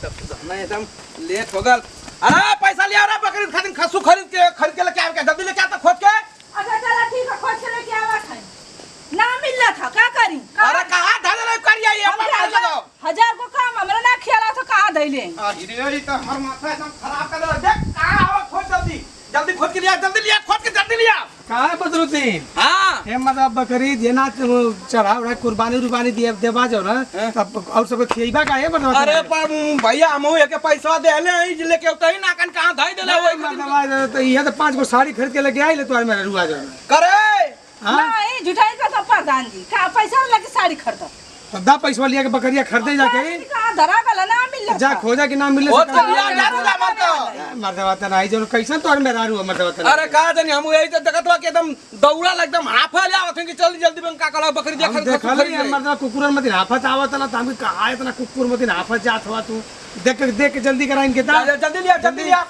मैं एकदम लेट हो गल। अरे पैसा लिया रे बकरी खातिर खसू खरीद के लेके आवे के जल्दी लेके आता खोद के। अच्छा चला ठीक है खोद के लेके आवत है। ना मिलना था का करी? अरे कहां धले करिया ये हम 1000 को काम हमरा ना खेला तो कहां धइले? हिरेड़ी तो हमर माथा एकदम खराब कर दे। देख कहां आवा खोद जल्दी खोद के लिया जल्दी लिया खोद के जल्दी लिया। कहां बदरुद्दीन? हां हे मतलब बकरी देना चढ़ा उड़ा कुर्बानी देवा जो ना तब और सब खिएबा का है मतलब। अरे पर भैया हम एक पैसा देले लेके उतही ना कन कहां धइ देले ओइ मतलब तो ये तो 5 गो साड़ी खरीद के लेके आइले तो मेरा रुआ जो करे। नहीं झुठाई का तो प्रधान जी का पैसा लेके साड़ी खरीद तो दा पैसा लिया के बकरिया खरीदे जाके कहां धरा गला ना मिल जा खोजा कि ना मिले ओ तो लिया जा मत मर्दवा त नहीं जो कैसन तो मेरा रुआ मर्दवा त अरे का जानी हम यही तो देखत बा के एकदम दौड़ा एकदम हाफा ले आवत कि जल्दी जल्दी में का कला बकरी देख देखली मर्दवा कुकुर मत हाफत आवत ना त हम कहा इतना कुकुर मत हाफत जात हुआ तू देख के जल्दी करा इनके दा जल्दी लिया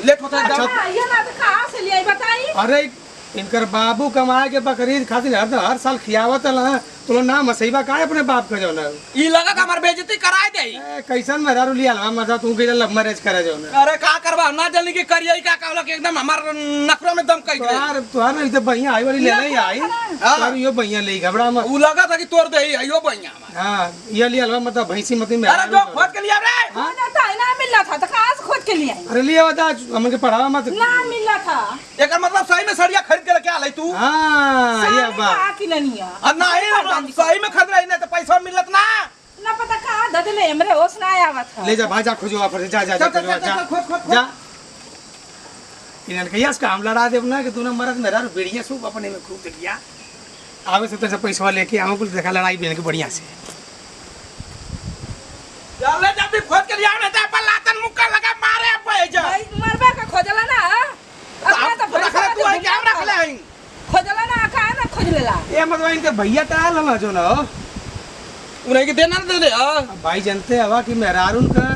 लेट होता है। ये ना तो कहां से लिया बताई? अरे इनकर बाबू कमाए के बकरी खातिर हर साल खियावत ना तो ना मसईबा का अपने बाप का जो ना ई लगा का हमर बेइज्जती कराए दे। कैसन मेरा रुलिया मजा तू के लव मैरिज करे जो ना। अरे का करबा ना जल्दी के करियई का कहला के एकदम हमर नखरा में दम कई दे। यार तोहार नहीं तो बढ़िया आई वाली ले नहीं आई यार यो बढ़िया ले घबरा मत। उ लगा था कि तोड़ दे यो बढ़िया। हां ये लिया हलवा मतलब भैंसी मत में। अरे जो खोद के लिया रे हां ना ना मिलना था तो कहां से खोद के लिए? अरे लिया बता हमन के पढ़ावा मत ना मिलना था। एकर मतलब सही में सड़िया खरीद के लेके आलै तू। हां ये बा की नहीं है और नहीं सही में खरीद रही ना तो पैसा मिलत ना ना पता कहां ददले हमरे होश ना आवत है। ले जा भाजा खोजो ऑफर जा जा जा इनन कहियास का हम लड़ा देब ना कि तू ना मरद मेरा बेड़िया सूप अपने में खूब देखिया आवे से तो पैसा लेके आऊं कुछ देखा लड़ाई बेन के बढ़िया से चले जल्दी खोद के लिया ना तो लातन मुक्का लगा मारे पे जा भाई मरबा का खोजला ना अब तो रख ले तू है क्या रख ले खोजला ना कहां ना खोज लेला? ए मतलब इनके भैया टाल ना जो ना उन्हें के देना दे दे। भाई जानते हवा कि मेहरारून का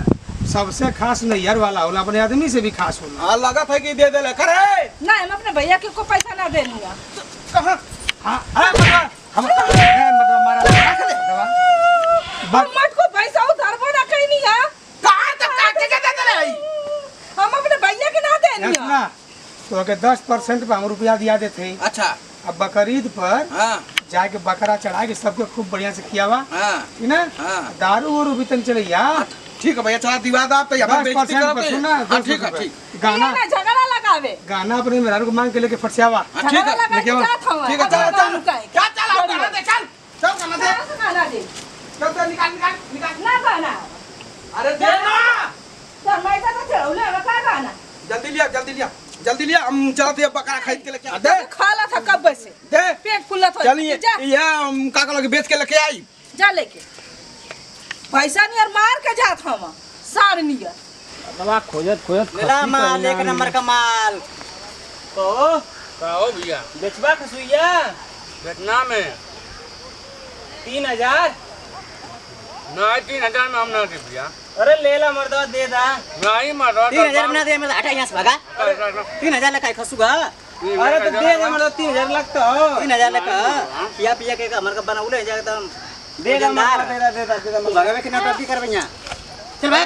सबसे खास नैयर वाला होला अपने आदमी से भी खास होला। हां लगा था कि दे दे ले करे ना हम अपने भैया के को पैसा ना देनुगा। कहां हां हम मारा रख ले दवा मत को पैसा उधारबो ना कहीं नहीं है कहां तक काटे के दे दे हम अपने भैया के ना देनिया ना तो के 10% पे हम रुपया दिया देते। अच्छा अब बकरीद पर हां जाके बकरा चढ़ा के सबके खूब बढ़िया से खियावा हां ठीक ना। दारू और भी तन चले यार ठीक है भैया चला दिवा दा तो यहां बेइज्जती करते सुना। हां ठीक है ठीक गाना ना झगड़ा लगावे गाना अपने मेहरारू को मांग के लेके फटसियावा। ठीक है लेके आओ। ठीक है चल क्या चला गाना दे चल गाना दे गाना दे चल निकाल ना गाना अरे दे ना चल मैं तो चलौले है का गाना जल्दी लिया हम चलते बकरा खरीद के लेके आ दे खाला था कब से दे पेट फुल्ला था चलिए ये का का लगे बेच के लेके आई जा लेके पैसा नहीं और मार के जात हम सार नियर दवा खोजत मेरा माल एक नंबर का माल कहो भैया बेचबा खसुइया वियतनाम में 3000 नहीं 3000 में हम ना दे भैया। अरे लेला मर्दवा दे दा नहीं मरो 3000 में ना दे मैं हटा यहां से भागा 3000 लखाई खसुगा। अरे तो दे दे मर्दवा 3000 लगता हो 3000 लखा पिया पिया के हमर का बनाउले जा एकदम दे दा भगावे के ना तब की करबैया चल भाई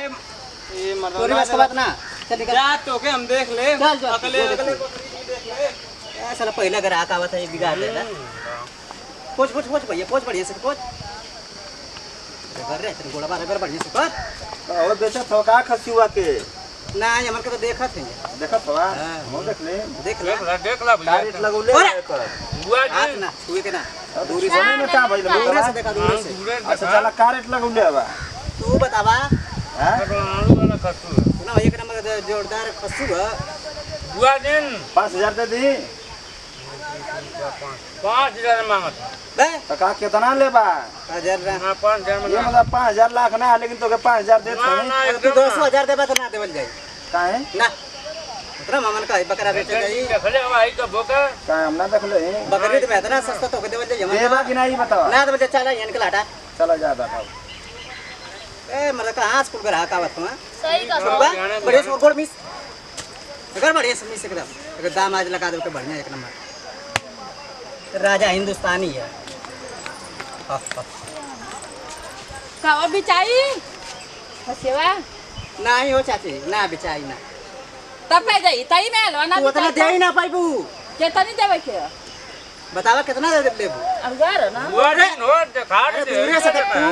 ये मर्दवा तोरी बस का बात ना चल निकल जा तो के हम देख ले अगले देख ले ए साला पहला ग्राहक आवत है बिगाड़ देला पोछ भैया पोछ बढ़िया से पोछ कर रे तेरे गोड़ा बार बढ़िया से कर और बेचत हो का खसियुआ के ना हमर के तो देखत है देखत हो हो देख ले देख ले भैया डायरेक्ट लगौले एकर बुआ हाथ ना छुए के ना दूरी से नहीं का भइल दूर से देखा दूर से अच्छा चला का रेट लगौले बा तू बतावा हैं आलू वाला खसू ना एक नंबर जोरदार खसू है बुआ दिन 5000 दे दी 5000 मांगत बे तो का कितना लेबा 1000 हां 5000 में ये मतलब 5000 लाख ना है, लेकिन तो के 5000 दे ना ना तू 200,000 देबा तो ना देवल जाई काहे ना इतना मामन का बकरा बेचे जाई देखले भाई का बोका काहे हम ना देख ले बकरी तो इतना सस्ता तो के देवल जाई देबा कि नहीं बताओ ना देवल चला यन के लाटा चलो जा बताओ ए मतलब का हाथ स्कूल ग्राहक आवत हुआ सही का बढ़िया से गोड़ मिस अगर बढ़िया से मिस एकदम अगर दाम आज लगा दे तो बढ़िया एक नंबर राजा हिंदुस्तानी है का अभी चाहिए खसेवा नहीं हो चाची ना बेचाई ना तब पे जाई तई में लो ना तू उतना दे ही ना पाइबू केतनी देवे के बतावा कितना दे लेबू अनगार ना अरे नो देखा अरे दूरे से देख तू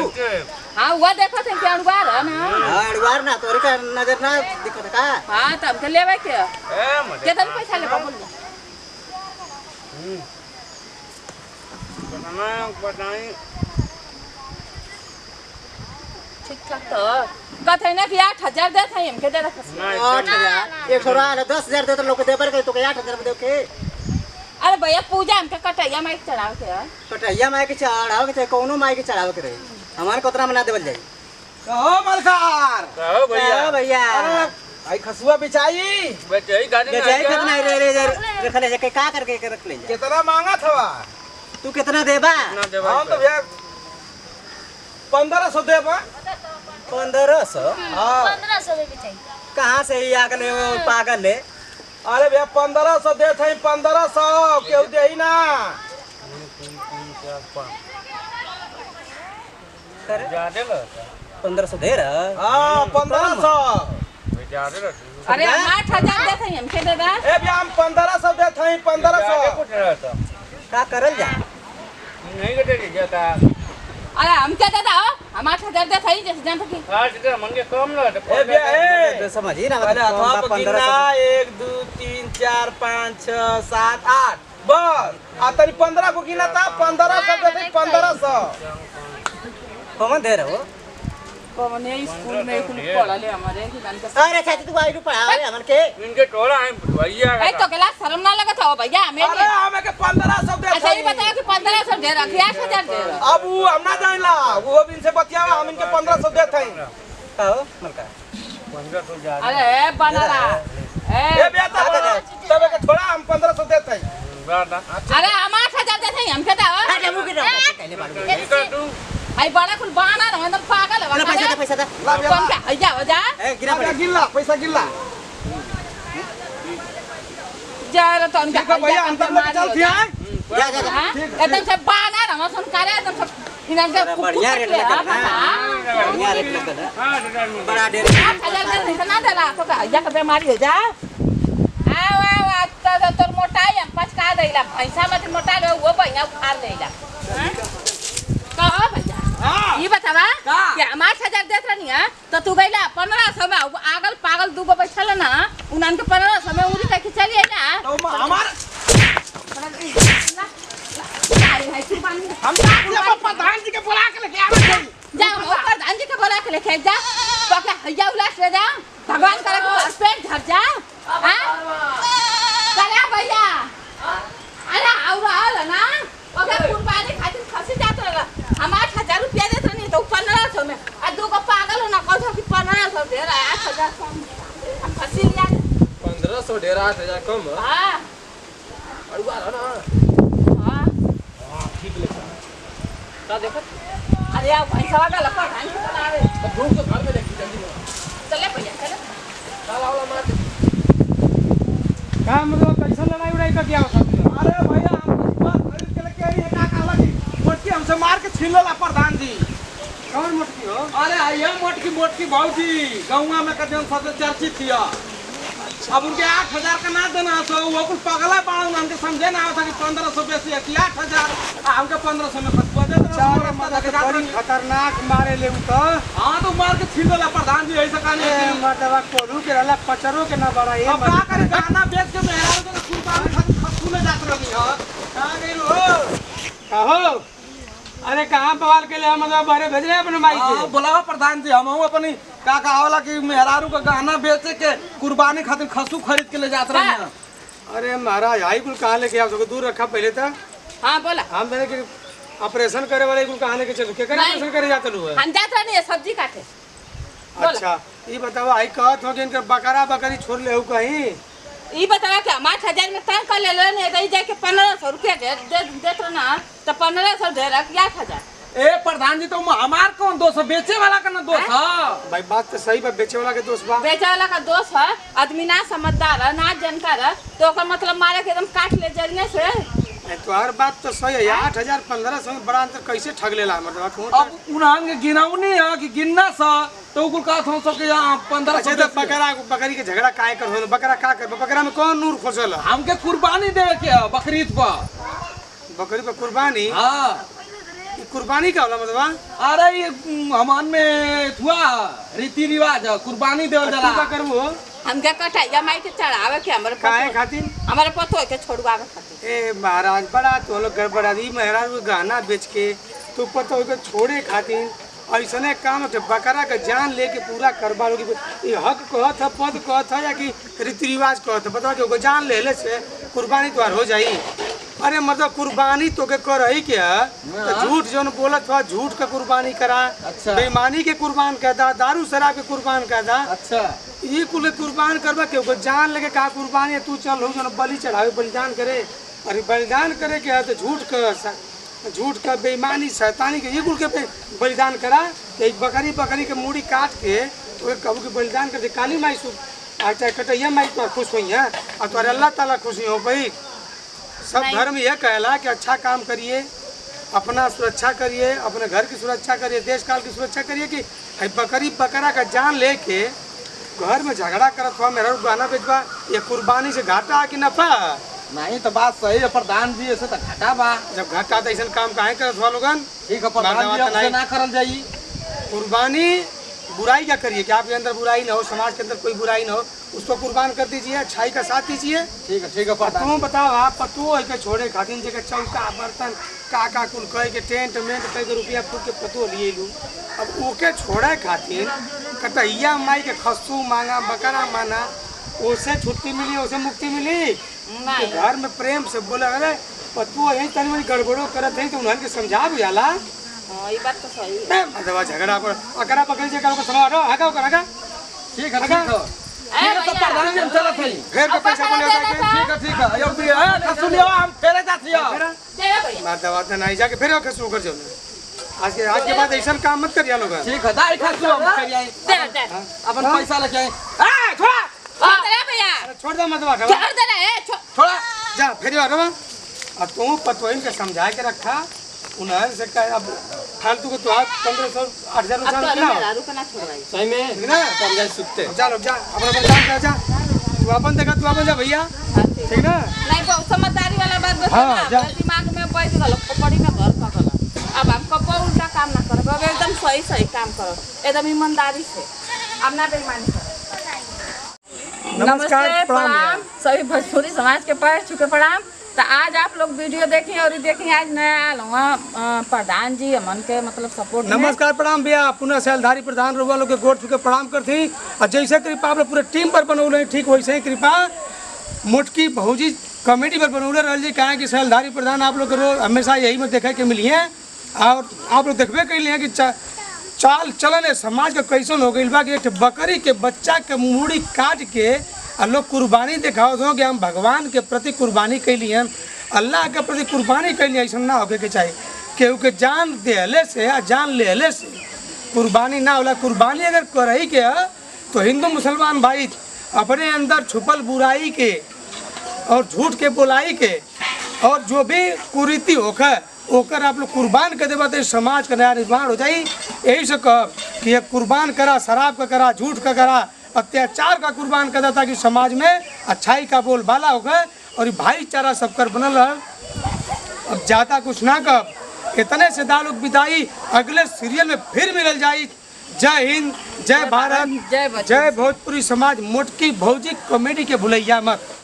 हां वो देखो थे कि अनगार ना हां अड़वार ना तोरे का नजर ना दिखत का हां तब के लेवे के ए मत केतनी पैसा ले बोल ना बताई ठीक ठाक तो कथे ना कि 8000 दे थे हमके दे रखस 8000 एक छोरा 10000 दे तो लोग दे पर के तो 8000 में दे के अरे भैया पूजा हमके कटैया माइक चढ़ाव के कटैया माई के चढ़ाव के चाहे कोनो माई के चढ़ाव के रही हमारे कोतरा में ना देवल जाई कहो मलकार कहो भैया भैया आई खसुआ बिचाई बेचाई गाड़ी बेचाई कितना रे रख ले के का करके के रख ले कितना मांगा था तू कितना देबा हम तो भैया 1500 देबा 1500 हां 1500 दे बिचाई कहां से ही आगले वो पागल है अरे भैया 1500 दे थे 1500 केहू दे ही ना ज्यादा लो 1500 दे रहा हां 1500 अरे 8000 दे थे हमके दे दा ए भैया हम 1500 दे थे 1500 का करल जा नहीं कटे जाता अरे हमके दे दा हम 8000 दे थे जैसे जान की आज ते मंगे कम लो ए भैया ए समझ ही ना अरे अथवा 1500 1 2 3 4 5 6 7 8 बस आ तनी 15 को गिना था 1500 दे थे 1500 कौन दे रहा हो कौने स्कूल में कुल पढ़ा ले हमारे कि जान के अरे चाची तू आई पढ़ा हमन के इनके टोला है भैया ए तो केला शर्म ना लगत हो भैया हमें अरे हमें के 1500 दे अच्छा ये बताओ कि 1500 दे रखी 8000 दे रहा अब वो हम ना जानला वो भी इनसे बतियावा हम इनके 1500 देते हैं कहो मलका 1500 जा अरे बनरा ए भैया तब के थोड़ा हम 1500 देते हैं अरे हम 8000 दे थे हमके दा अरे मुंह के कहले बाड़ू आई बड़ा कुल बाना ना एकदम पागल है पैसा दे कौन का आजा हो जा ए गिरा पड़ गिल्ला पैसा गिल्ला जा रे तो उनका ठीक है भैया अंदर में चल थिया जा जा जा एकदम से बाना ना सुन करे एकदम सब इनन के बढ़िया रेट लगा बढ़िया रेट लगा बड़ा डेर 8000 दे थे ना दे रहा तो का आजा के बीमारी हो जा आओ तो तोर मोटाई हम पचका देला पैसा मत मोटा लो वो भैया उखाड़ देला कहो भैया ये बतावा कि हम 8000 देत रहनी है तो तू गइला 1500 में आगल पागल दूगो बैठल ना उनन के 1500 में उरी के चलिए ना तो हमार हम प्रधान जी के बुला के लेके आवे जा प्रधान जी के बुला के लेके जा तो क्या हैया उलास ले जा भगवान करे के पेट झड़ जा हां चला भैया अरे आउरा ना ओके कुर्बानी खातिर खसी जात रहा हम 8000 रुपया देत नहीं तो 1500 में आ दूगो पागल हो ना कहो कि 1500 दे रहा है 8000 कम खसी लिया 1500 दे रहा 8000 कम हां अड़ुआ ना हां ठीक ले का देखत अरे यार पैसा वाला लपा ढाई बनावे तो घूम के घर में देखी जल्दी चले भैया चले साला वाला मार का मतलब कैसा लड़ाई उड़ाई का क्या होता अरे भैया हम कुछ खरीद के लेके आई है का कहला की मोटकी हमसे मार के छीन लेला प्रधान जी कौन मुटकी हो अरे आइए मोटकी भौजी गौवा में कदम सबसे चर्चित थी अब उनके 8000 का ना देना तो वो कुछ पगला बाड़ा उनके समझे ना आवता कि 1500 बेसी है कि 8000 हमके 1500 में खतवा दे चार मदद बड़ी खतरनाक मारे ले तो हां तो मार के छीन लेला प्रधान जी ऐसा काने मर्दवा कोलू के रहला पचरो के ना बड़ा ये अब का करे गाना बेच के मेहरारू के कुर्बानी खातिर खतू में जात रही है का गइल हो कहो अरे कहां बवाल के लिए हम बाहर भेज रहे अपने माई के बोलावा प्रधान जी हम अपनी का कहावला कि मेहरारू का गहना बेचे के कुर्बानी खातिर खसू खरीद के ले जात रही है अरे महाराज हाई कुल कहां लेके आओ तो दूर रखा पहले था हां बोला हम मैंने कि ऑपरेशन करे वाले कुल कहां लेके चलो के करे ऑपरेशन करे जात लो है हम जात नहीं है सब्जी काटे अच्छा ये बताओ आई कहत हो कि इनके बकरा बकरी छोड़ ले हो कहीं ई बतावा कि हम 8000 में तंग कर ले नहीं रही जाके 1500 रुपया देत ना तो 1500 दे रख 8000 ए प्रधान जी तो हमार कौन दोस्त है बेचे वाला का ना दोस्त है भाई बात तो सही बा बेचे वाला के दोस्त बा बेचे वाला का दोस्त है आदमी ना समझदार है ना जानकार है तो ओकर मतलब मारे के एकदम काट ले जरने से तोहर बात तो सही है। 8,000 1500 में बड़ा अंतर कैसे ठग लेला मतलब तू? अब उन्हान के गिनाऊ नहीं है कि गिनना सा तो कुल का हम सबके यहाँ 1500 अच्छा तो बकरी के झगड़ा काहे कर हो? बकरा का कर? बकरा में कौन नूर खोसल? हमके कुर्बानी देवे के है बकरीद पर। बकरी पे कुर्बानी? हाँ ये कुर्बानी का होला मतलब? अरे ये हमान में हुआ रीति रिवाज है, कुर्बानी देवल तू जाला। का करबो? हमके कटाइया माई के चढ़ावे के हमारे काहे खातिर? हमारे पतो के छोड़वावे खातिर। ए महाराज बड़ा तो लोग गड़बड़ा दी महाराज वो गहना बेच के तू पता हो छोड़े खातिर ऐसने काम है। बकरा का जान लेके पूरा करवा लोगी। ये हक कहत है, पद कहत है, या कि रीति रिवाज कहत है? बता के जान ले से कुर्बानी तो हो जाई। अरे मतलब कुर्बानी तो के कर ही क्या? तो झूठ जो बोलत हुआ झूठ का कुर्बानी करा। अच्छा। बेईमानी के कुर्बान कहता, दारू शराब के कुर्बान कहता। अच्छा ये कुल कुर्बान करवा के जान लगे का कुर्बानी है? तू चल हो जो बलि चढ़ावे बलिदान करे। अरे बलिदान करे के है तो झूठ का बेईमानी शैतानी के ये कुल के बलिदान करा। तो एक बकरी के मूड़ी काट के तो कबू के बलिदान करते काली माई चाहे कटैया माई तो खुश हुई है और तो अल्लाह ताला खुश हो भाई। सब धर्म यह कहला कि अच्छा काम करिए, अपना सुरक्षा करिए, अपने घर की सुरक्षा करिए, देश काल की सुरक्षा करिए। कि बकरा का जान लेके घर में झगड़ा करत हुआ मेरा गहना बेचवा, ये कुर्बानी से घाटा कि नफा? नहीं तो बात सही है प्रधान जी, ऐसे तो घाटा बा। जब घाटा तो ऐसा काम काहे करत हुआ लोगन? ठीक है प्रधान जी, हमसे ना करल जाई। कुर्बानी बुराई क्या करिए कि आपके अंदर बुराई ना हो, समाज के अंदर कोई बुराई ना हो, उसको कुर्बान कर दीजिए, अच्छाई का साथ दीजिए। ठीक है प्रधान। तुम बताओ आप पतो है के छोड़े खातिर जगह चौका बर्तन का कुल कह के टेंट मेंट कई के रुपया फूट के पतो लिए लू। अब ओके छोड़े खातिर कटैया माई के खस्सू मांगा, बकरा माना, ओसे छुट्टी मिली, ओसे मुक्ति मिली? नहीं घर में प्रेम से बोला अरे पतो यही तनी मनी गड़बड़ो करत है तो उन्हन के समझा भी जाला। हाँ ये बात तो सही है। मतलब झगड़ा पर अकरा पकड़ से करो समारो हगा कर हगा। ठीक है तो प्रधान जी हम चलत हई। फिर के पैसा बोले जाके ठीक है यो भी है खसु लियो हम फेरे जात हियो। देवे भैया माता बात नहीं जाके फिर खसू कर जो आज के बाद ऐसा काम मत करिया लोग। ठीक है दाई खसु हम फेर आई दे अपन पैसा लेके आई। ए छोड़ा देवे भैया छोड़ दे मत बात छोड़ दे रे छोड़ा जा फिर आ रहा। अब तू पतोइन के समझा के रखा उन्हें से कह अब फालतू को तो आप 1500 8,000 अब तो रुपया मेरा रुका ना छोड़वाई। सही में ठीक ना? समझाई सुत्ते चलो जा अपना काम कर जा। तू अपन देखा तू अपन जा भैया ठीक ना? नहीं बहुत समझदारी वाला बात बता हाँ, ना। जा। दिमाग में बैठ गलो पकड़ी में घर पकड़ा। अब हम कब उल्टा काम ना करो, अब एकदम सही काम करो, एकदम ईमानदारी से, अब ना बेईमानी करो। नमस्कार प्रणाम सभी भोजपुरी समाज के पैर छुके प्रणाम। तो आज आप लोग वीडियो देखिए और देखिए आज नया आल हुआ प्रधान जी हमन के मतलब सपोर्ट में। नमस्कार प्रणाम भैया। पुनः सेलधारी प्रधान रुआ लोग के गोड़ छुके प्रणाम करती और जैसे कृपा आप लोग पूरे टीम पर बनौले ठीक वैसे ही कृपा मोटकी भौजी कमेटी पर बनौले रह जी। कहें कि सेलधारी प्रधान आप लोग रोज हमेशा यही में देखे के मिली है और आप लोग देखबे कैली हैं कि चाल चलन है समाज का कैसन हो गई बा कि एक बकरी के बच्चा के मूड़ी काट के और लोग कुर्बानी दिखाओ दो कि हम भगवान के प्रति कुर्बानी कैली हैं, अल्लाह के प्रति कुर्बानी कैली। ऐसा ना होके के चाहिए केहू के जान देहले से या जान लेहले से कुर्बानी ना होला। कुर्बानी अगर करही के है तो हिंदू मुसलमान भाई अपने अंदर छुपल बुराई के और झूठ के बोलाई के और जो भी कुरीति होकर ओकर आप लोग कुर्बान कर देवा तो समाज का नया निर्माण हो जाए। यही से कह कि ये कुर्बान करा, शराब का करा, झूठ का करा, अत्याचार का कुर्बान कर देता कि समाज में अच्छाई का बोलबाला होगा और भाईचारा सबकर बनल रह। अब ज़्यादा कुछ ना कब इतने से दालुक विदाई अगले सीरियल में फिर मिल जाए। जय हिंद, जय भारत, जय भोजपुरी समाज। मोटकी भौजी कॉमेडी के भुलैया मत।